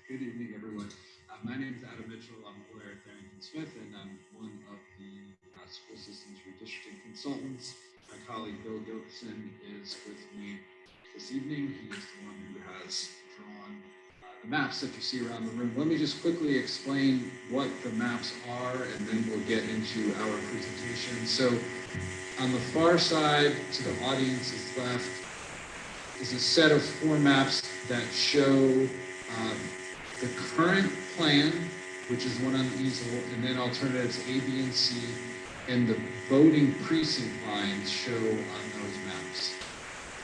Good evening, everyone. My name is Adam Mitchell. I'm Blair Tharrington-Smith, and I'm one of the school systems redistricting consultants. My colleague Bill Gilson is with me this evening. He is the one who has drawn the maps that you see around the room. Let me just quickly explain what the maps are, and then we'll get into our presentation. So on the far side, to the audience's left, is a set of 4 maps that show the current plan, which is one on the easel, and then alternatives A, B, and C, and the voting precinct lines show on those maps.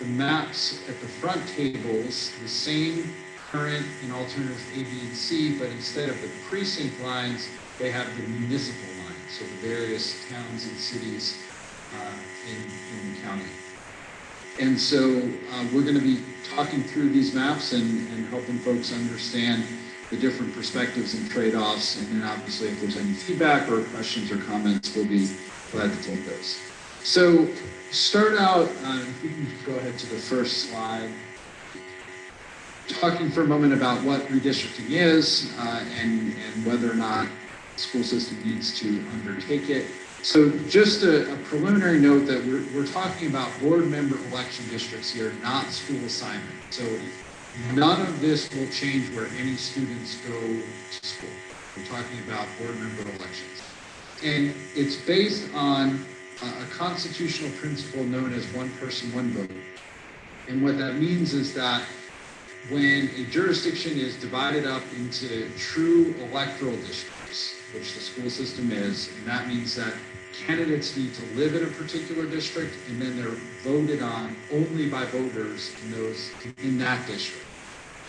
The maps at the front tables, the same current and alternatives A, B, and C, but instead of the precinct lines, they have the municipal lines, so the various towns and cities in the county. And so we're going to be talking through these maps and helping folks understand the different perspectives and trade-offs. And then obviously if there's any feedback or questions or comments, we'll be glad to take those. So start out, if we can go ahead to the first slide, talking for a moment about what redistricting is and whether or not the school system needs to undertake it. So just a preliminary note that we're talking about board member election districts here, not school assignment. So none of this will change where any students go to school. We're talking about board member elections. And it's based on a constitutional principle known as one person, one vote. And what that means is that when a jurisdiction is divided up into true electoral districts, which the school system is, and that means that candidates need to live in a particular district, and then they're voted on only by voters in that district.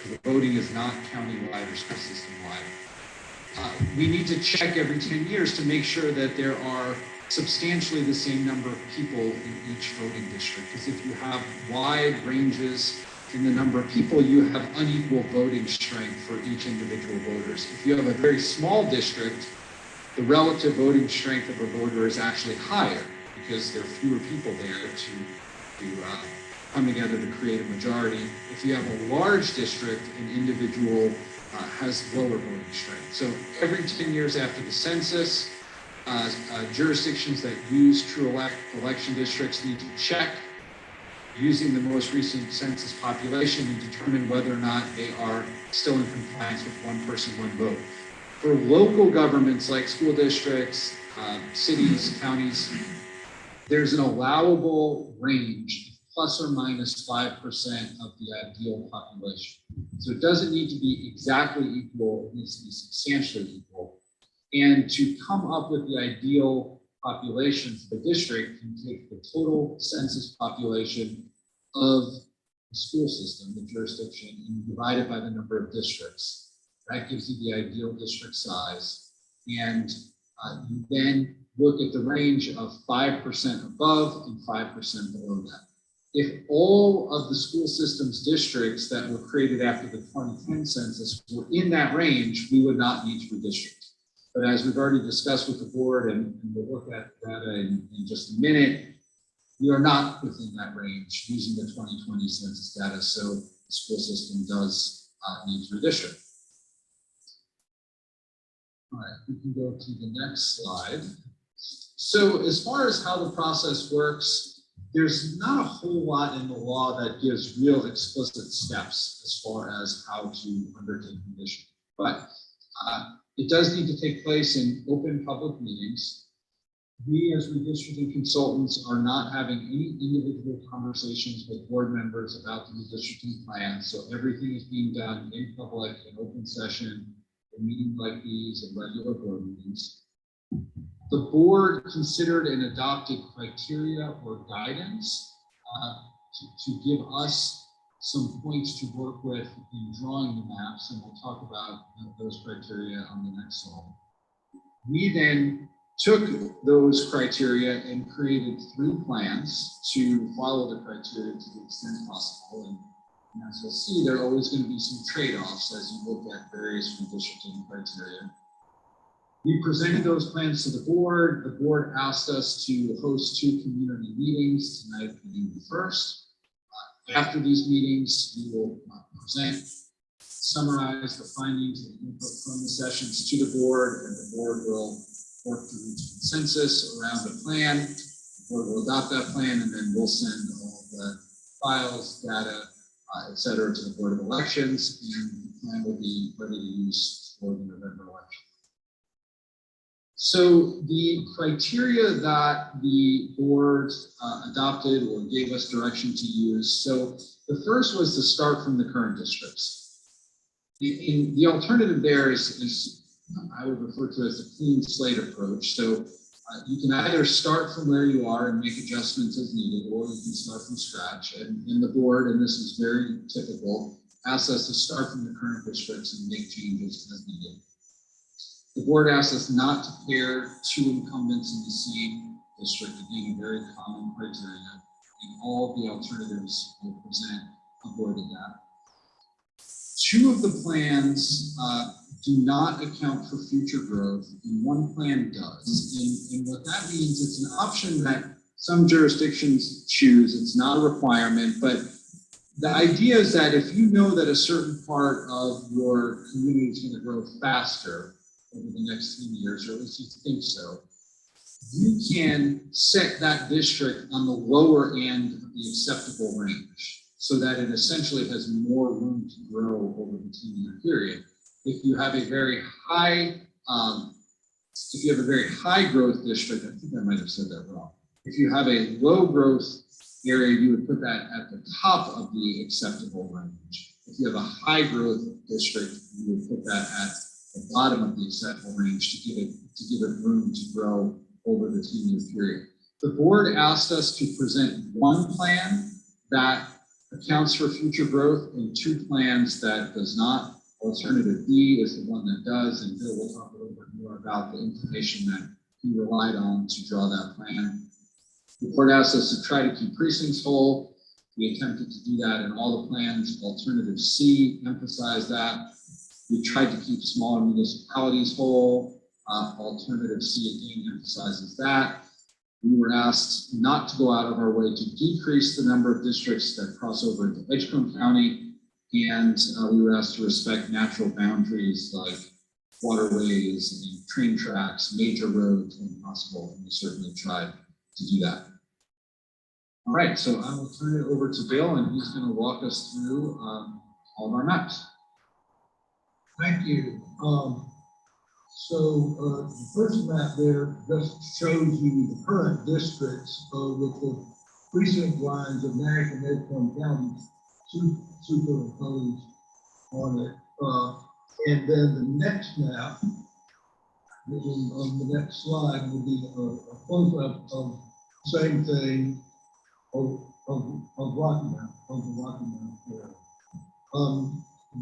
The voting is not countywide or school system wide. We need to check every 10 years to make sure that there are substantially the same number of people in each voting district. Because if you have wide ranges in the number of people, you have unequal voting strength for each individual voters. If you have a very small district, the relative voting strength of a voter is actually higher because there are fewer people there to come together to create a majority. If you have a large district, an individual has lower voting strength. So every 10 years after the census, jurisdictions that use true election districts need to check using the most recent census population and determine whether or not they are still in compliance with one person, one vote. For local governments like school districts, cities, counties, there's an allowable range, plus or minus 5% of the ideal population. So it doesn't need to be exactly equal, it needs to be substantially equal. And to come up with the ideal population for the district, you take the total census population of the school system, the jurisdiction, and you divide it by the number of districts. That gives you the ideal district size. And you then look at the range of 5% above and 5% below that. If all of the school system's districts that were created after the 2010 census were in that range, we would not need to redistrict. But as we've already discussed with the board, and we'll look at data in just a minute, we are not within that range using the 2020 census data. So the school system does need to redistrict. All right, we can go to the next slide. So as far as how the process works, there's not a whole lot in the law that gives real explicit steps as far as how to undertake redistricting. But it does need to take place in open public meetings. We as redistricting consultants are not having any individual conversations with board members about the redistricting plan. So everything is being done in public, in open session, in meetings like these and regular board meetings. The board considered and adopted criteria or guidance to give us some points to work with in drawing the maps, and we'll talk about those criteria on the next slide. We then took those criteria and created 3 plans to follow the criteria to the extent possible. And as you'll see, there are always going to be some trade-offs as you look at various redistricting criteria. We presented those plans to the board. The board asked us to host 2 community meetings, tonight being the first. After these meetings, we will present summarize the findings and input from the sessions to the board, and the board will work to reach consensus around a plan. The board will adopt that plan, and then we'll send all the files, data, et cetera, to the Board of Elections, and the plan will be ready to use for the November election. So the criteria that the board adopted or gave us direction to use. So the first was to start from the current districts. The alternative there is I would refer to as the clean slate approach. So you can either start from where you are and make adjustments as needed, or you can start from scratch. And the board, and this is very typical, asks us to start from the current districts and make changes as needed. The board asks us not to pair two incumbents in the same district, again, a very common criteria, and all the alternatives will present avoided that. Two of the plans do not account for future growth, and one plan does. And what that means, it's an option that some jurisdictions choose. It's not a requirement, but the idea is that if you know that a certain part of your community is going to grow faster over the next 10 years, or at least you think so, you can set that district on the lower end of the acceptable range so that it essentially has more room to grow over the 10-year period. If you have a very high, growth district, I think I might have said that wrong. If you have a low growth area, you would put that at the top of the acceptable range. If you have a high growth district, you would put that at the bottom of the acceptable range to give it room to grow over the 10-year period. The board asked us to present one plan that accounts for future growth and two plans that does not. Alternative B is the one that does, and Bill will talk a little bit more about the information that he relied on to draw that plan. The board asked us to try to keep precincts whole. We attempted to do that in all the plans. Alternative C emphasized that. We tried to keep smaller municipalities whole. Alternative C again emphasizes that. We were asked not to go out of our way to decrease the number of districts that cross over into Edgecombe County, and we were asked to respect natural boundaries like waterways and train tracks, major roads when possible, and we certainly tried to do that. All right, so I will turn it over to Bill, and he's going to walk us through all of our maps. Thank you. So the first map there just shows you the current districts with the precinct lines of Nash and Edgecombe counties superimposed on it. And then the next map, on the next slide, will be a close-up of the same thing of Rocky Mount, of the Rocky Mount area.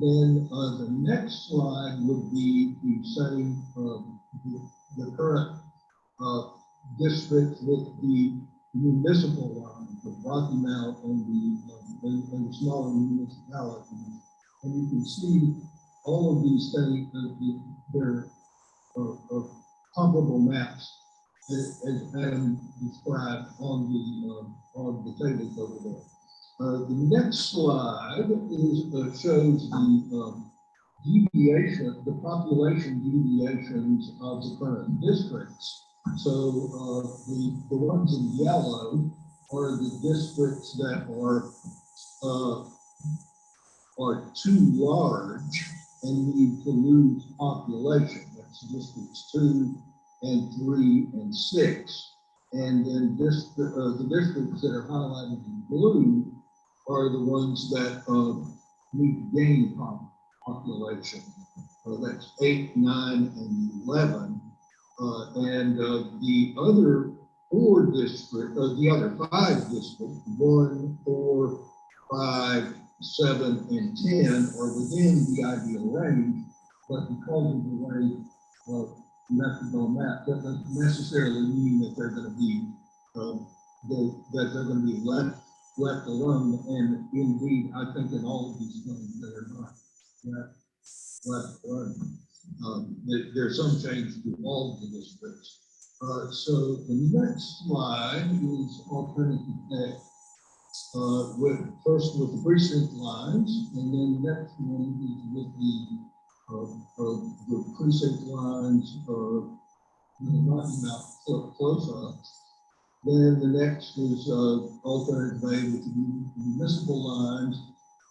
Then the next slide would be the same, the current districts with the municipal lines of Rocky Mount and the smaller municipalities. And you can see all of these things, they're comparable maps as Adam described on the tables over there. The next slide is shows the deviation, the population deviations of the current districts. So the ones in yellow are the districts that are too large and need to lose population. That's districts 2 and 3 and 6. And then the districts that are highlighted in blue are the ones that need to gain population. That's 8, 9, and 11. And the other 4 districts, the other 5 districts, 1, 4, 5, 7, and 10 are within the ideal range, but because of the way you have to go map, that doesn't necessarily mean that they're going to be left alone. And indeed, I think in all of these things that are not left alone. There's some change to all of the districts. So the next slide is alternative A. First with the precinct lines, and then the next one is with the precinct lines knocking out close up. Then the next is alternate way with the municipal lines,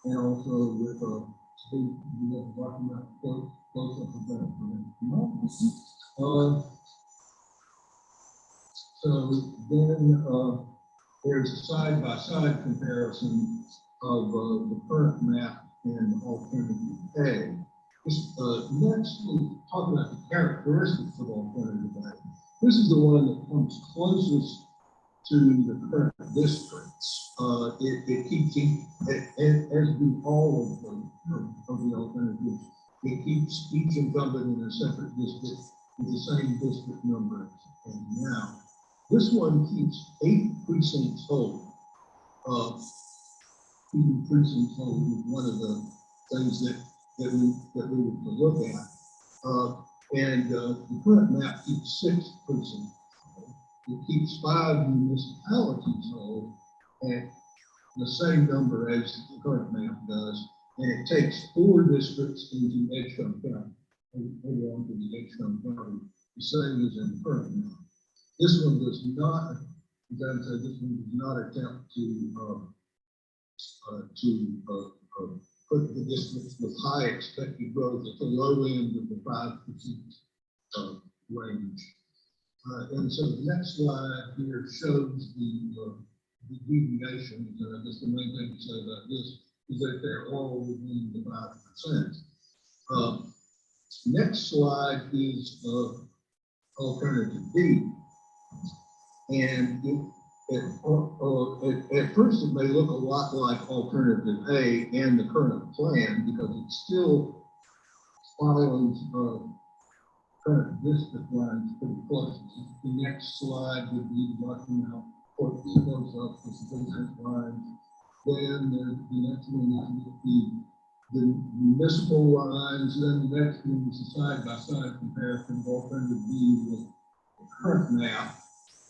and also with talking about close up of that. So then there's a side-by-side comparison of the current map and alternative A. Next, we'll talk about the characteristics of alternative A. This is the one that comes closest to the current districts. It keeps, as do all of the alternatives, it keeps each incumbent in a separate district with the same district number as now. This one keeps 8 precincts whole. Keeping precincts whole is one of the things that we would look at. The current map keeps 6 precincts whole. It keeps 5 municipalities whole, and the same number as the current map does. And it takes 4 districts into Edgecombe County, over onto the Edgecombe County, the same as in the current map. This one does not, as I said, this one does not attempt to put the districts with high expected growth at the low end of the 5% range. And so the next slide here shows the deviations. I guess the main thing to say about this is that they're all within the 5%. Next slide is alternative B. And at first it may look a lot like alternative A and the current plan because it still follows current district lines pretty close. The next slide would be marking out what goes up with the district lines. Then the next one is the municipal lines. Then the next one is the side-by-side comparison of alternative B with the current map.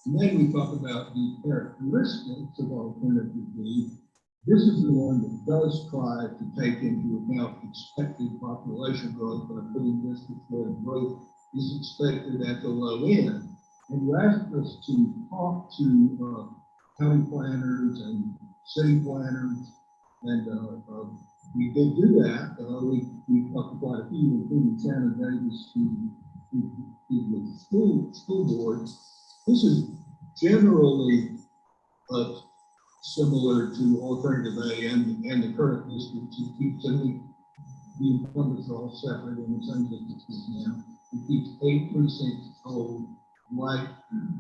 And then we talk about the characteristics of alternative B. This is the one that does try to take into account expected population growth by putting districts where growth is expected at the low end. And you asked us to talk to county planners and city planners, and we did do that. We talked to quite a few, including Shannon Davis, who was school board. This is generally similar to alternative A and the current districts. It keeps the incumbents all separate in the same districts now. It keeps 8 precincts whole, like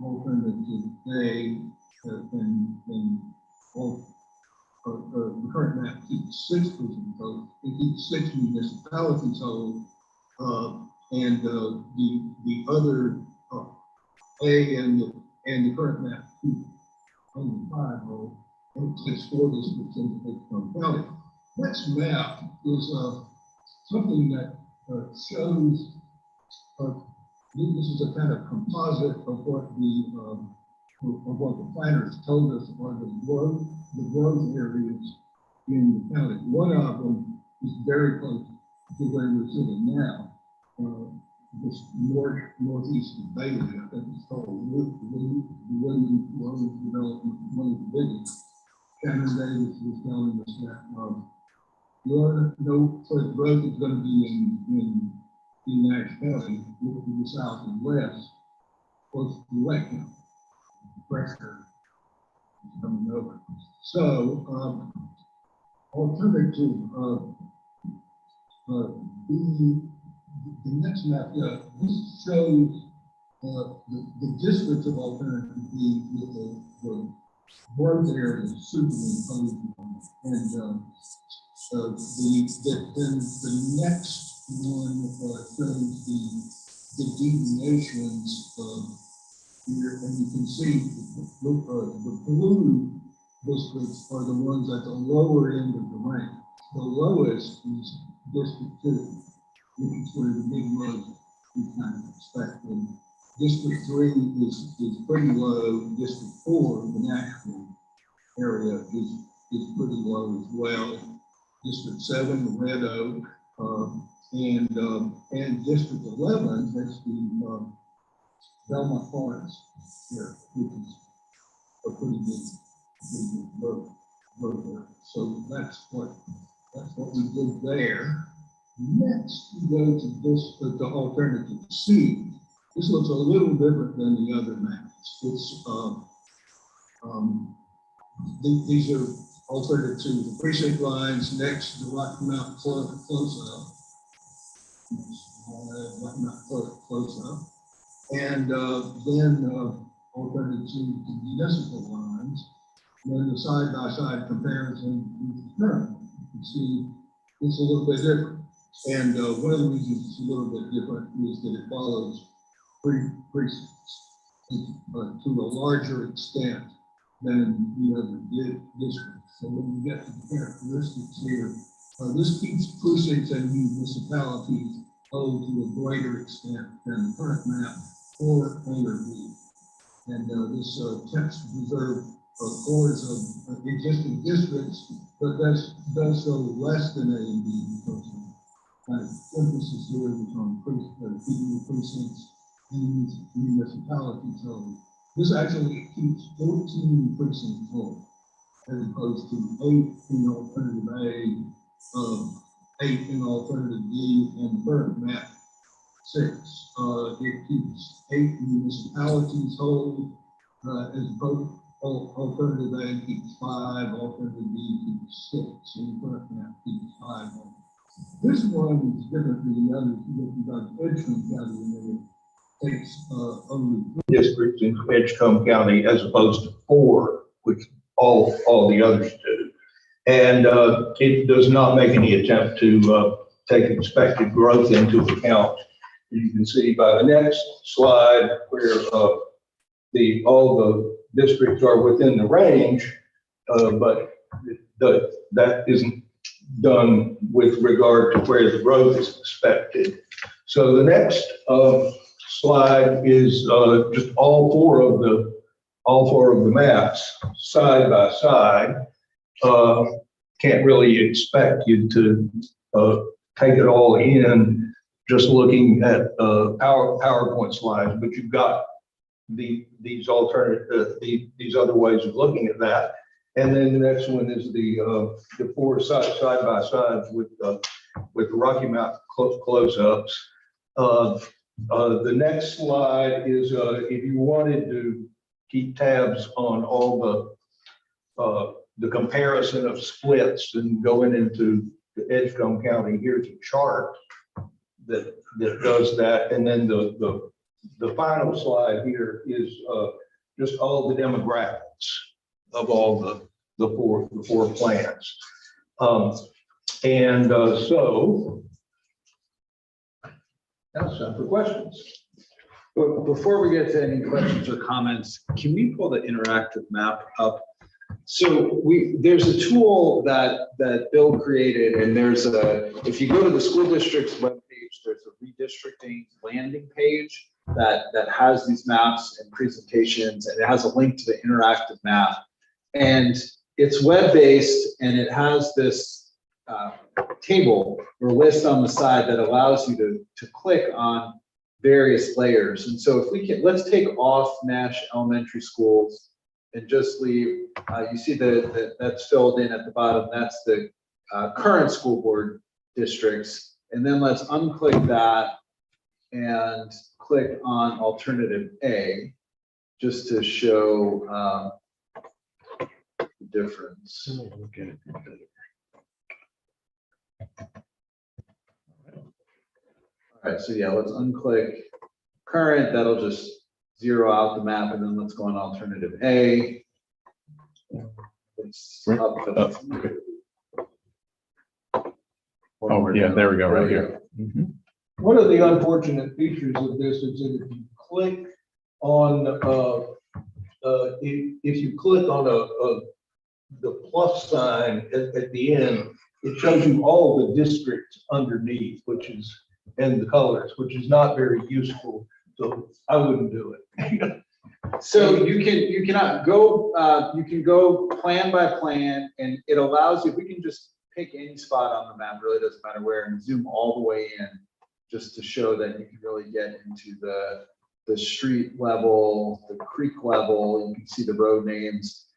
alternative A, and the current map keeps 6 precincts whole. It keeps 6 municipalities whole, and the other A and the current map keep only 5 whole, and it takes 4 districts into Edgecombe County. Next map is something that shows. This is a kind of composite of what the planners told us are the growth areas in the county. One of them is very close to where we're sitting now. Just northeast of Bailey, I think it's called the Williams development, one of the biggest. Shannon Davis was telling us that the growth is going to be in Nash County, to the south and west, close to the Lake County. Pressure is coming over. So, alternative the next map, this shows the districts of alternative B with the growth areas superimposed on it. And then the next one shows the deviations here, and you can see the blue districts are the ones at the lower end of the range. The lowest is District 2. Which is where the big growth we kind of expected. District 3 is pretty low. District 4, the national area, is is pretty low as well. District 7, Red Oak, and District 11, that's the Belmont Forest here, which is a pretty big vote there. So that's what we did there. Next, we go to this, the alternative C. This looks a little different than the other maps. It's these are alternative to the precinct lines next to the Rocky Mountain close-up. Rocky Mountain close-up. And then alternative to the municipal lines. Then the side-by-side comparison with the current. You can see it's a little bit different. And one of the reasons it's a little bit different is that it follows precincts to a larger extent than the other districts. So when you get to the characteristics here, this keeps precincts and municipalities owed to a greater extent than the current map or A or B. And this attempts to preserve cores of existing districts, but does so less than A and B because of kind of emphasis here is on precincts and municipalities. So this actually keeps 14 precincts whole, as opposed to 8 in alternative A, 8 in alternative D, and the current map 6. It keeps 8 municipalities whole, as opposed alternative A keeps 5, alternative B keeps 6, and the current map keeps 5 whole. This one is different than the others. You've got Edgecombe County, and it takes only 3 districts in Edgecombe County as opposed to 4, which all the others do. And it does not make any attempt to take expected growth into account. You can see by the next slide where all the districts are within the range, but that isn't done with regard to where the growth is expected. So the next slide is just all four of the maps side by side. Can't really expect you to take it all in just looking at PowerPoint slides, but you've got these alternative these other ways of looking at that. And then the next one is the 4 side by sides with the Rocky Mountain close-ups. The next slide is if you wanted to keep tabs on all the comparison of splits and going into the Edgecombe County, here's a chart that does that. And then the final slide here is just all the demographics of all the four plans. So now it's time for questions. But before we get to any questions or comments, can we pull the interactive map up? So there's a tool that Bill created, and if you go to the school district's webpage, there's a redistricting landing page that has these maps and presentations, and it has a link to the interactive map. And it's web-based, and it has this table or list on the side that allows you to click on various layers. And so if we can, let's take off Nash Elementary Schools and just leave, you see that's filled in at the bottom, that's the current school board districts. And then let's unclick that and click on alternative A, just to show the difference. All right, so yeah, let's unclick current, that'll just zero out the map, and then let's go on alternative A. It's up. Oh, yeah, there we go, right here. Mm-hmm. One of the unfortunate features of this is that if you click on if you click on the plus sign at the end, it shows you all the districts underneath, and the colors, which is not very useful. So I wouldn't do it. So you cannot go, you can go plan by plan, and it allows you, if we can just pick any spot on the map, really doesn't matter where, and zoom all the way in, just to show that you can really get into the street level, the creek level, you can see the road names.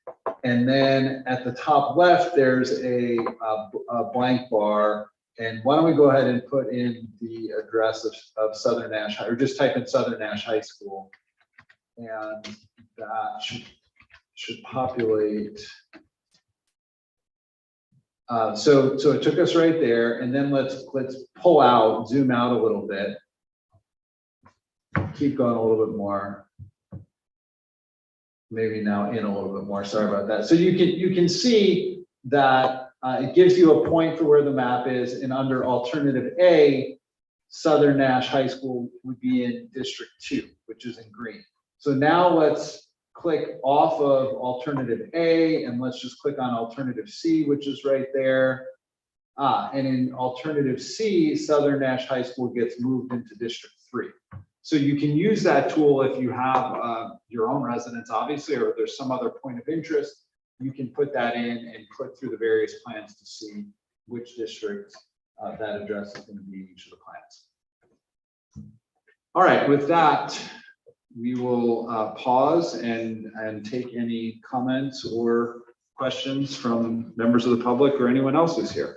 And then at the top left, there's a blank bar. And why don't we go ahead and put in the address of Southern Nash, or just type in Southern Nash High School. And that should populate. So it took us right there, and then let's pull out, zoom out a little bit. Keep going a little bit more. Maybe now in a little bit more. Sorry about that. So you can see that it gives you a point for where the map is, and under alternative A, Southern Nash High School would be in District 2, which is in green. So now let's click off of alternative A, and let's just click on alternative C, which is right there. And in alternative C, Southern Nash High School gets moved into District 3. So you can use that tool if you have your own residence, obviously, or if there's some other point of interest. You can put that in and click through the various plans to see which district that address is going to be in each of the plans. All right, with that, we will pause and take any comments or questions from members of the public or anyone else who's here.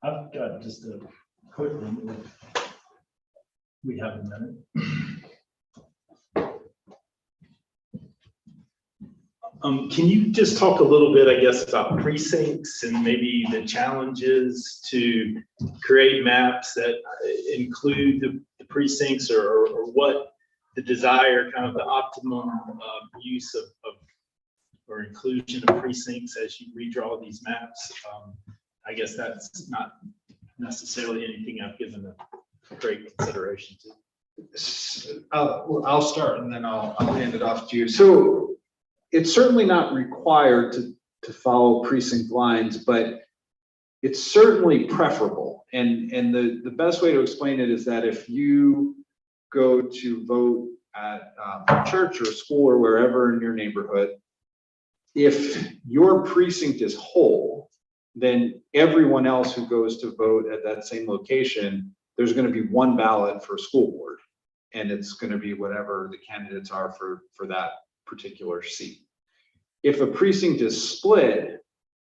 I've got just a quick one. We have a minute. Can you just talk a little bit, I guess, about precincts and maybe the challenges to create maps that include the precincts, or what the desire, kind of the optimum use of or inclusion of precincts as you redraw these maps? I guess that's not necessarily anything I've given a great consideration to. I'll start, and then I'll hand it off to you. So it's certainly not required to follow precinct lines, but it's certainly preferable. And the best way to explain it is that if you go to vote at church or school or wherever in your neighborhood, if your precinct is whole, then everyone else who goes to vote at that same location, there's going to be one ballot for school board, and it's going to be whatever the candidates are for that particular seat. If a precinct is split,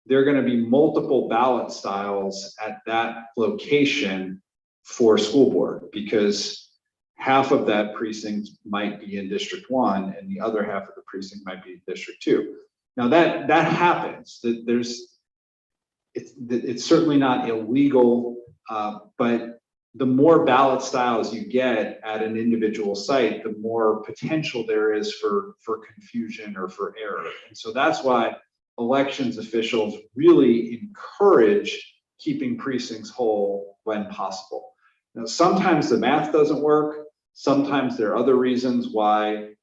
there are going to be multiple ballot styles at that location for school board, because half of that precinct might be in District 1 and the other half of the precinct might be in District 2. Now that happens. It's certainly not illegal, but the more ballot styles you get at an individual site, the more potential there is for confusion or for error. And so that's why elections officials really encourage keeping precincts whole when possible. Now, sometimes the math doesn't work. Sometimes there are other reasons why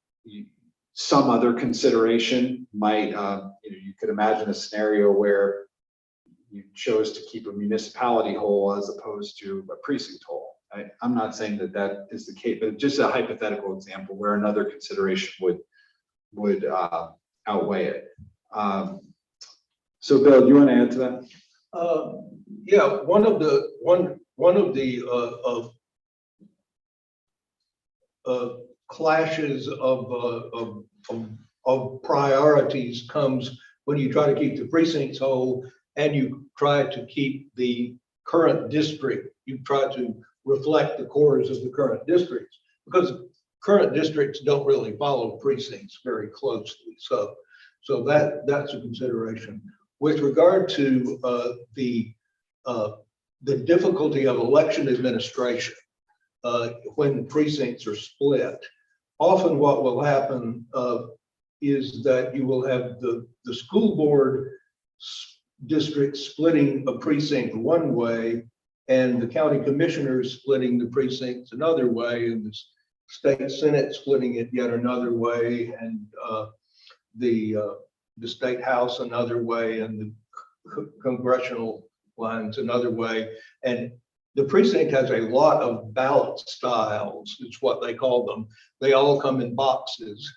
some other consideration might, you could imagine a scenario where you chose to keep a municipality whole as opposed to a precinct whole. I'm not saying that is the case, but just a hypothetical example where another consideration would outweigh it. So Bill, do you want to add to that? Yeah, one of the clashes of priorities comes when you try to keep the precincts whole and you try to keep the current district. You try to reflect the cores of the current districts, because current districts don't really follow precincts very closely. So that's a consideration. With regard to the difficulty of election administration when precincts are split, often what will happen is that you will have the school board district splitting a precinct one way, and the county commissioners splitting the precincts another way, and the state senate splitting it yet another way, and the state house another way, and the congressional lines another way. And the precinct has a lot of ballot styles, is what they call them. They all come in boxes.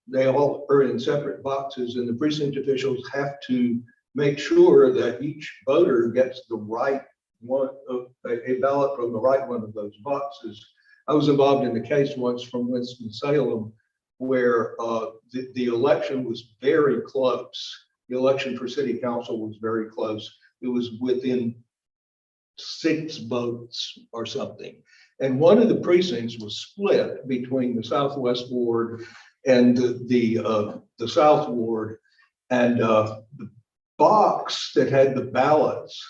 They all are in separate boxes, and the precinct officials have to make sure that each voter gets the right one, a ballot from the right one of those boxes. I was involved in a case once from Winston-Salem where the election was very close. The election for city council was very close. It was within 6 votes or something. And one of the precincts was split between the Southwest Ward and the South Ward. And the box that had the ballots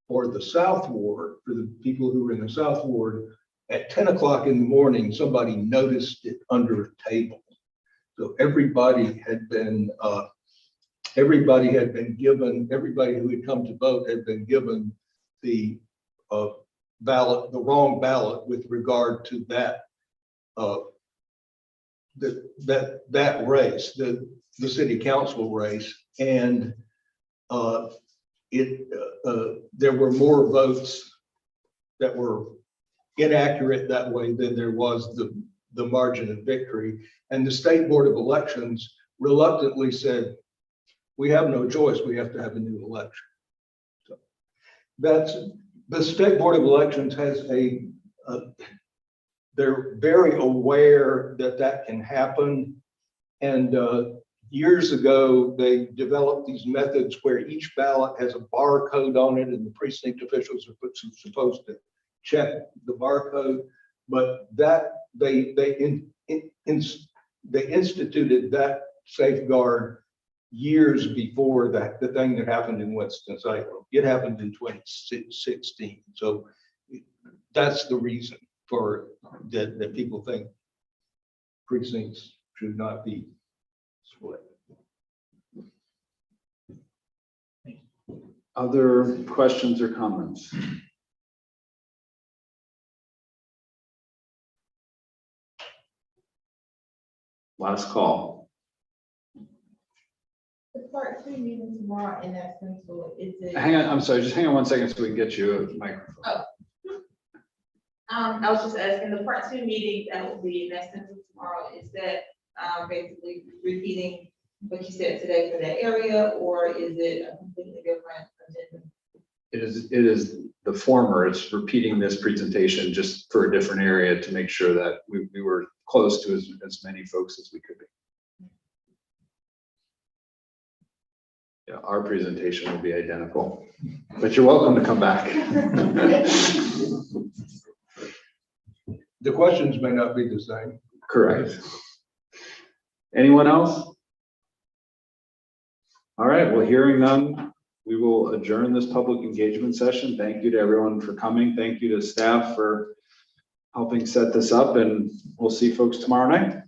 for the South Ward, for the people who were in the South Ward, at 10 o'clock in the morning, somebody noticed it under a table. So everybody had been given, everybody who had come to vote had been given the ballot, the wrong ballot with regard to that that race, the city council race. And there were more votes that were inaccurate that way than there was the margin of victory. And the State Board of Elections reluctantly said, we have no choice, we have to have a new election. So that's, the State Board of Elections has they're very aware that that can happen. And years ago, they developed these methods where each ballot has a barcode on it, and the precinct officials are supposed to check the barcode. But that they instituted that safeguard years before that, the thing that happened in Winston-Salem. It happened in 2016. So that's the reason for that people think precincts should not be split. Other questions or comments? Last call. The part 2 meeting tomorrow in that central, is it? Hang on, I'm sorry, just hang on 1 second so we can get you a microphone. Oh. I was just asking, the part 2 meeting that will be in that central tomorrow, is that basically repeating what you said today for that area, or is it a completely different agenda? It is the former. It's repeating this presentation just for a different area to make sure that we were close to as many folks as we could be. Yeah, our presentation will be identical, but you're welcome to come back. The questions may not be the same. Correct. Anyone else? All right, well, hearing none, we will adjourn this public engagement session. Thank you to everyone for coming. Thank you to staff for helping set this up, and we'll see folks tomorrow night.